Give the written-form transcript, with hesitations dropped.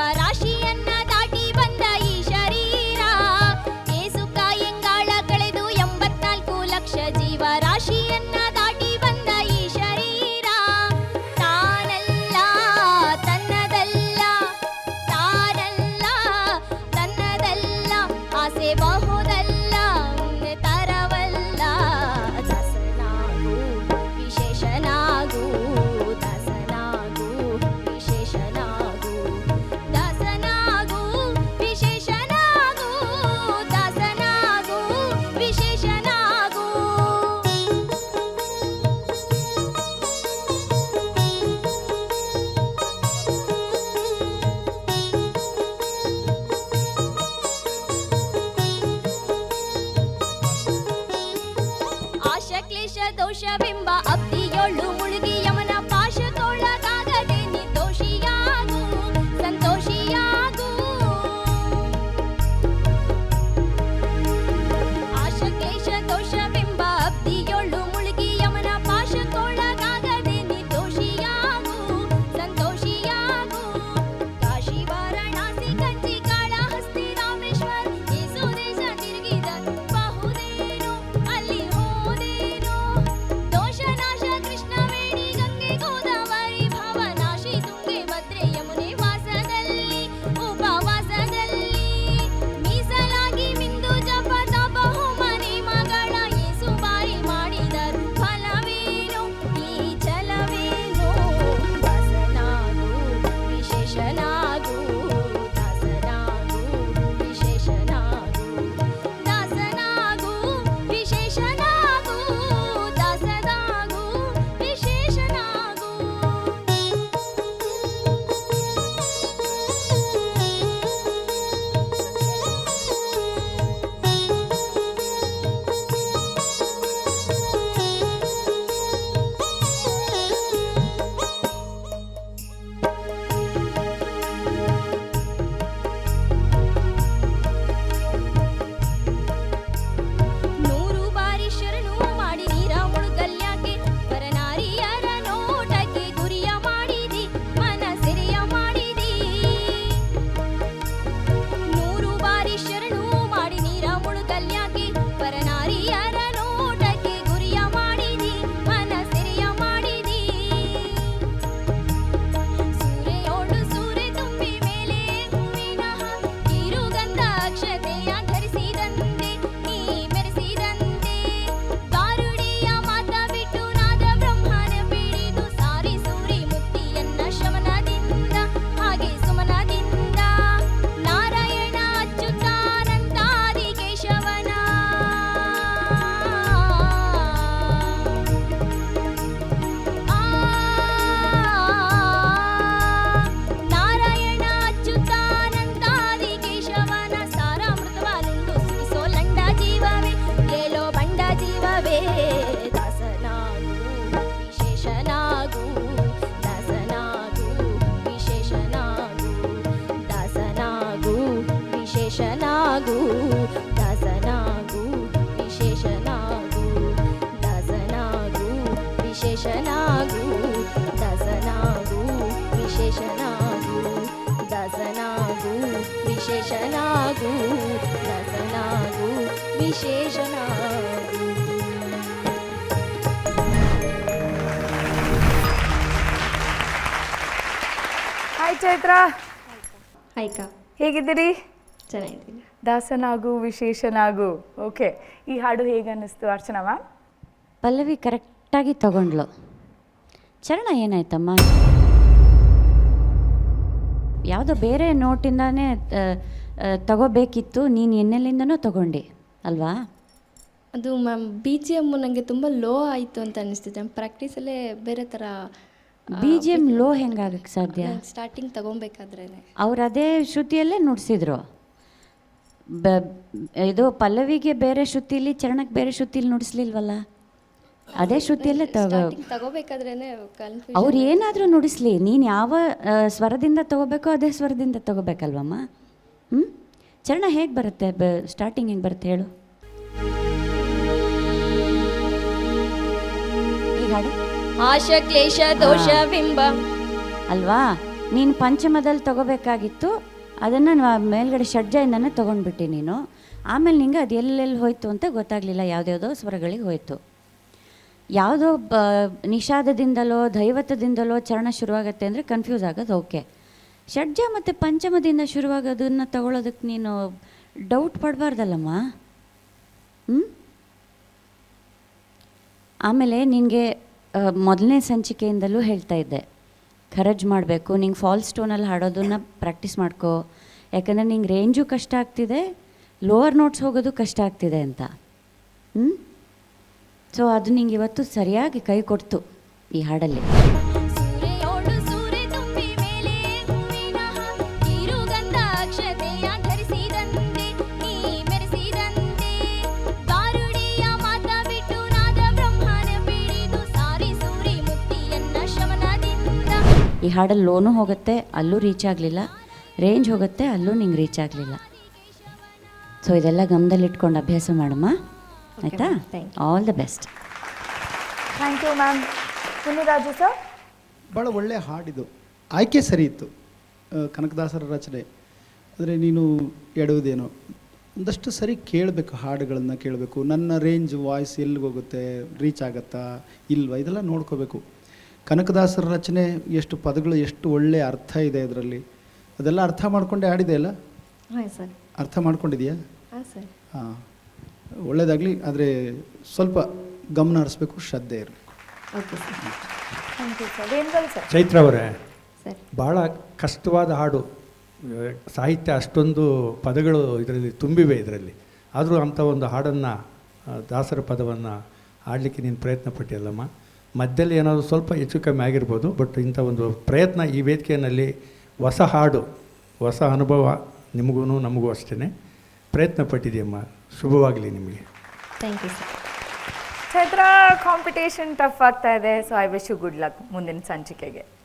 ಜೀವರಾಶಿಯನ್ನ ದಾಟಿ ಬಂದ ಈ ಶರೀರ ಏಸು ಕಾಯಂಗಾಳ ಕಳೆದು 84 ಲಕ್ಷ ಜೀವರಾಶಿಯನ್ನ ದಾಟಿ ಬಂದ ಈ ಶರೀರ ತಾನಲ್ಲ ತನ್ನದಲ್ಲ ತಾನಲ್ಲ ತನ್ನದಲ್ಲ ಆಸೆ ಬಹುದಲ್ಲ ತರವಲ್ಲ ದಾಸನಾಗು ವಿಶೇಷನಾಗು ದಾಸನಾಗು ವಿಶೇಷನಾಗು ದಾಸನಾಗು ವಿಶೇಷನಾಗು ದಾಸನಾಗು ವಿಶೇಷನಾಗು ಆಶ ಕ್ಲೇಶ ದೋಷವೆಂಬ ಅಬ್ದಿಯೊಳ್ಳು ಮುಳುಗಿ ಯಮನ ಪಾಶಕ್ಕೊಳಗಾಗದೆ ನಿರ್ದೋಷಿಯಾಗು ಸಂತೋಷಿಯಾಗು ಆಶ ಕ್ಲೇಶ ದೋಷವೆಂಬ ಅಬ್ದಿಯೊಳ್ಳು ಮುಳುಗಿ ಯಮನ ಪಾಶಕ್ಕೊಳಗಾಗದೆ ನಿರ್ದೋಷಿಯಾಗು ಸಂತೋಷಿಯಾಗು ಕಾಶಿ ವಾರಣಾಸಿ ಕಂಚಿ ಕಾಳಹಸ್ತಿ ರಾಮೇಶ್ವರ ಯೇಸು ದೇಶ ತಿರುಗಿದ ಬಹುದೇನು ಅಲ್ಲಿ ಹೋದೇನು ದೋಷನಾಶ ಕೃಷ್ಣವೇಣಿ ಗಂಗೆ ಗೋದಾವರಿ ಭವನಾಶಿ ತುಂಗೆ ಭದ್ರೆ ಯಮುನೆ ವಾಸದಲ್ಲಿ ಉಪವಾಸದಲ್ಲಿ ಮೀಸಲಾಗಿ ಮಿಂದು ಜಪ ತಪ ಹೋಮ ನೇಮಗಳ ಯೇಸು ಬಾರಿ ಮಾಡಿದರು ಫಲವೇನು ಈ ಛಲವೇನು ದಾಸನಾಗು ವಿಶೇಷನಾಗು ದಾಸನಾಗು ವಿಶೇಷನಾಗು ದಾಸನಾಗು ವಿಶೇಷನಾಗು ದಾಸನಾಗು ವಿಶೇಷನಾಗು ನೂರು ಬಾರಿ ಶರಣು ಮಾಡಿ ನೀರ ಮುಳುಗಲ್ಯಾಕೆ ಪರನಾರಿಯರ ನೋಟಕ್ಕೆ ಗುರಿಯ ಮಾಡಿದಿ ಮನ ಸೆರೆಯ ಮಾಡಿದಿ ನೂರು ಬಾರಿ ಶರಣು ಮಾಡಿ ನೀರ ಮುಳುಗಲ್ಯಾಕೆ ಪರನಾರಿಯರ ನೋಟಕ್ಕೆ ಗುರಿಯ ಮಾಡಿದಿ ಮನ ಸೆರೆಯ ಮಾಡಿದಿ ಸೂರೆಯೋಡು ಸೂರೆ ತುಂಬಿ ಮೇಲೆ ಹೂವಿನ ಕಿರುಗಂಧ ಅಕ್ಷತೆಯ ಧರಿಸಿದಂತೆ ನೀ ಮೆರೆಸಿದಂತೆ ಗಾರುಡಿಯ ಮಾತ ಬಿಟ್ಟು ನಾದ ಬ್ರಹ್ಮನ ಬಿಡಿದು ಸಾರಿ ಸೂರಿ ಮುಕ್ತಿಯನ್ನ ಶಮನದಿಂದ ಹಾಗೆ ಸುಮನದಿಂದ ನಾರಾಯಣ ಅಚ್ಯುತಾನಂದಾದಿ ಕೇಶವನ ನಾರಾಯಣ ಅಚ್ಯುತಾನಂದಾದಿ ಕೇಶವನ ಸಾರಾಮೃತವಾಲುಂಡು ಸುರಿಸೋ ಲಂಡ ಜೀವವೇ ಏಲೋ ಬಂಡ ಜೀವವೇ ದಾಸನಾಗು ವಿಶೇಷನಾಗು ದಾಸನಾಗು ವಿಶೇಷನಾಗು ದಾಸನಾಗು ವಿಶೇಷನಾಗು ದಾಸನಾಗು ವಿಶೇಷನಾಗು ದಾಸನಾಗು ವಿಶೇಷನಾಗು ದಾಸನಾಗು ವಿಶೇಷನಾಗು ದಾಸನಾಗು ವಿಶೇಷನಾಗು ದಾಸನಾಗು ವಿಶೇಷನಾಗು ಹಾಯ್ ಚೈತ್ರ, ಆಯ್ತಾ ಹೇಗಿದ್ದೀರಿ? ಚೆನ್ನಾಗಿದ್ದೀನಿ. ದಾಸನಾಗು ವಿಶೇಷನಾಗು. ಓಕೆ, ಈ ಹಾಡು ಹೇಗೆ ಅನ್ನಿಸ್ತು ಅರ್ಚನಾ ಮ್ಯಾಮ್? ಪಲ್ಲವಿ ಕರೆಕ್ಟಾಗಿ ತಗೊಂಡ್ಲು. ಚರಣ ಏನಾಯ್ತಮ್ಮ? ಯಾವುದೋ ಬೇರೆ ನೋಟಿಂದಾನೇ ತಗೋಬೇಕಿತ್ತು, ನೀನು ಎನ್ನೆಲ್ಲಿಂದನೋ ತಗೊಂಡು ಅಲ್ವಾ? ಅದು ಮ್ಯಾಮ್ ಬಿ ಜಿ ಎಮ್ ನನಗೆ ತುಂಬ ಲೋ ಆಯಿತು ಅಂತ ಅನ್ನಿಸ್ತಿದೆ. ಪ್ರಾಕ್ಟೀಸಲ್ಲೇ ಬೇರೆ ಥರ ಬಿ ಜಿ ಎಮ್ ಲೋ ಹೆಂಗಾಗಕ್ಕೆ ಸಾಧ್ಯ? ಸ್ಟಾರ್ಟಿಂಗ್ ತಗೊಬೇಕಾದ್ರೇ ಅವ್ರು ಅದೇ ಶ್ರುತಿಯಲ್ಲೇ ನುಡಿಸಿದ್ರು. ಇದು ಪಲ್ಲವಿಗೆ ಬೇರೆ ಶ್ರುತಿಲಿ, ಚರಣಕ್ಕೆ ಬೇರೆ ಶ್ರುತಿಲಿ ನುಡಿಸ್ಲಿಲ್ವಲ್ಲ? ಅದೇ ಶ್ರುತಿಯಲ್ಲೇ ತಗೋಬೇಕಾದ್ರೇ ಅವ್ರು ಏನಾದರೂ ನುಡಿಸ್ಲಿ, ನೀನು ಯಾವ ಸ್ವರದಿಂದ ತಗೋಬೇಕೋ ಅದೇ ಸ್ವರದಿಂದ ತಗೋಬೇಕಲ್ವಮ್ಮ? ಚರಣ ಹೇಗೆ ಬರುತ್ತೆ? ಸ್ಟಾರ್ಟಿಂಗ್ ಹೆಂಗೆ ಬರುತ್ತೆ ಹೇಳು. ಆಶ ಕ್ಲೇಶ ದೋಷ ಬಿಂಬ ಅಲ್ವಾ? ನೀನು ಪಂಚಮದಲ್ಲಿ ತಗೋಬೇಕಾಗಿತ್ತು, ಅದನ್ನು ಮೇಲ್ಗಡೆ ಷಡ್ಜಯಿಂದನೇ ತೊಗೊಂಡ್ಬಿಟ್ಟು ನೀನು. ಆಮೇಲೆ ನಿಂಗೆ ಅದು ಎಲ್ಲೆಲ್ಲಿ ಹೋಯ್ತು ಅಂತ ಗೊತ್ತಾಗಲಿಲ್ಲ, ಯಾವುದ್ಯಾವುದೋ ಸ್ವರಗಳಿಗೆ ಹೋಯ್ತು. ಯಾವುದೋ ನಿಷಾದದಿಂದಲೋ ದೈವತದಿಂದಲೋ ಚರಣ ಶುರುವಾಗತ್ತೆ ಅಂದರೆ ಕನ್ಫ್ಯೂಸ್ ಆಗೋದು ಓಕೆ. ಷಡ್ಜ ಮತ್ತು ಪಂಚಮದಿಂದ ಶುರುವಾಗೋದನ್ನು ತಗೊಳ್ಳೋದಕ್ಕೆ ನೀನು ಡೌಟ್ ಪಡಬಾರ್ದಲ್ಲಮ್ಮ. ಆಮೇಲೆ ನಿನಗೆ ಮೊದಲನೇ ಸಂಚಿಕೆಯಿಂದಲೂ ಹೇಳ್ತಾ ಇದ್ದೆ, ಕರೇಜ್ ಮಾಡಬೇಕು, ನಿಂಗೆ ಫಾಲ್ಸ್ ಟೋನಲ್ಲಿ ಹಾಡೋದನ್ನ ಪ್ರಾಕ್ಟೀಸ್ ಮಾಡ್ಕೋ, ಯಾಕಂದರೆ ನಿಂಗೆ ರೇಂಜು ಕಷ್ಟ ಆಗ್ತಿದೆ, ಲೋವರ್ ನೋಟ್ಸ್ ಹೋಗೋದು ಕಷ್ಟ ಆಗ್ತಿದೆ ಅಂತ. ಸೊ ಅದು ನಿಂಗೆ ಇವತ್ತು ಸರಿಯಾಗಿ ಕೈ ಕೊಡ್ತು ಈ ಹಾಡಲ್ಲಿ. ಸೂರೆಯೋಡು ಸೂರೆ ತುಂಬಿ ಮೇಲೆ ಹೂವಿನ ಕಿರುಗಂಧ ಅಕ್ಷತೆಯ ಧರಿಸಿದಂತೆ ನೀ ಮೆರೆಸಿದಂತೆ ಗಾರುಡಿಯ ಮಾತ ಬಿಟ್ಟು ನಾದ ಬ್ರಹ್ಮನ ಬಿಡಿದು ಸಾರಿ ಸೂರಿ ಮುಕ್ತಿಯನ್ನ ಶಮನದಿಂದ. ಈ ಹಾಡಲ್ಲಿ ಲೋನು ಹೋಗುತ್ತೆ, ಅಲ್ಲೂ ರೀಚ್ ಆಗಲಿಲ್ಲ, ರೇಂಜ್ ಹೋಗುತ್ತೆ, ಅಲ್ಲೂ ನಿಂಗೆ ರೀಚ್ ಆಗಲಿಲ್ಲ. ಸೊ ಇದೆಲ್ಲ ಗಮನದಲ್ಲಿಟ್ಕೊಂಡು ಅಭ್ಯಾಸ ಮಾಡಮ್ಮ, ಆಯಿತಾ? All the best. Thank you ma'am. Muniraju sir, ಭಾಳ ಒಳ್ಳೆಯ ಹಾಡಿದು, ಆಯ್ಕೆ ಸರಿ ಇತ್ತು. ಕನಕದಾಸರ ರಚನೆ ಆದರೆ ನೀನು ಎಡುವುದೇನೋ ಒಂದಷ್ಟು ಸರಿ ಕೇಳಬೇಕು, ಹಾಡುಗಳನ್ನು ಕೇಳಬೇಕು. ನನ್ನ ರೇಂಜ್ ವಾಯ್ಸ್ ಎಲ್ಲಿಗೆ ಹೋಗುತ್ತೆ, ರೀಚ್ ಆಗುತ್ತಾ ಇಲ್ವಾ, ಇದೆಲ್ಲ ನೋಡ್ಕೋಬೇಕು. ಕನಕದಾಸರ ರಚನೆ ಎಷ್ಟು ಪದಗಳು, ಎಷ್ಟು ಒಳ್ಳೆಯ ಅರ್ಥ ಇದೆ ಇದರಲ್ಲಿ, ಅದೆಲ್ಲ ಅರ್ಥ ಮಾಡ್ಕೊಂಡೆ ಆಡಿದೆ ಅಲ್ಲ? ಹಾಂ ಸರ್. ಅರ್ಥ ಮಾಡ್ಕೊಂಡಿದೆಯಾ? ಹಾಂ ಸರ್. ಹಾಂ, ಒಳ್ಳೆಯದಾಗಲಿ. ಆದರೆ ಸ್ವಲ್ಪ ಗಮನ ಹರಿಸ್ಬೇಕು, ಶ್ರದ್ಧೆ ಇರಬೇಕು. Okay sir. Thank you sir. Venugopal sir. Chaitra ಅವರೇ, ಸರ್. ಭಾಳ ಕಷ್ಟವಾದ ಹಾಡು, ಸಾಹಿತ್ಯ ಅಷ್ಟೊಂದು ಪದಗಳು ಇದರಲ್ಲಿ ತುಂಬಿವೆ ಇದರಲ್ಲಿ. ಆದರೂ ಅಂಥ ಒಂದು ಹಾಡನ್ನು, ದಾಸರ ಪದವನ್ನು ಹಾಡಲಿಕ್ಕೆ ನೀನು ಪ್ರಯತ್ನ ಪಟ್ಟಿಯಲ್ಲಮ್ಮ. ಮಧ್ಯದಲ್ಲಿ ಏನಾದರೂ ಸ್ವಲ್ಪ ಹೆಚ್ಚು ಕಮ್ಮಿ ಆಗಿರ್ಬೋದು, ಬಟ್ ಇಂಥ ಒಂದು ಪ್ರಯತ್ನ ಈ ವೇದಿಕೆಯಲ್ಲಿ ಹೊಸ ಹಾಡು, ಹೊಸ ಅನುಭವ ನಿಮಗೂ ನಮಗೂ ಅಷ್ಟೇ. ಪ್ರಯತ್ನ ಪಟ್ಟಿದೆಯಮ್ಮ, ಶುಭವಾಗಲಿ ನಿಮಗೆ. Thank you sir. Chaitra, competition tough ಆಗ್ತಾ ಇದೆ, so I wish you good luck ಮುಂದಿನ ಸಂಚಿಕೆಗೆ.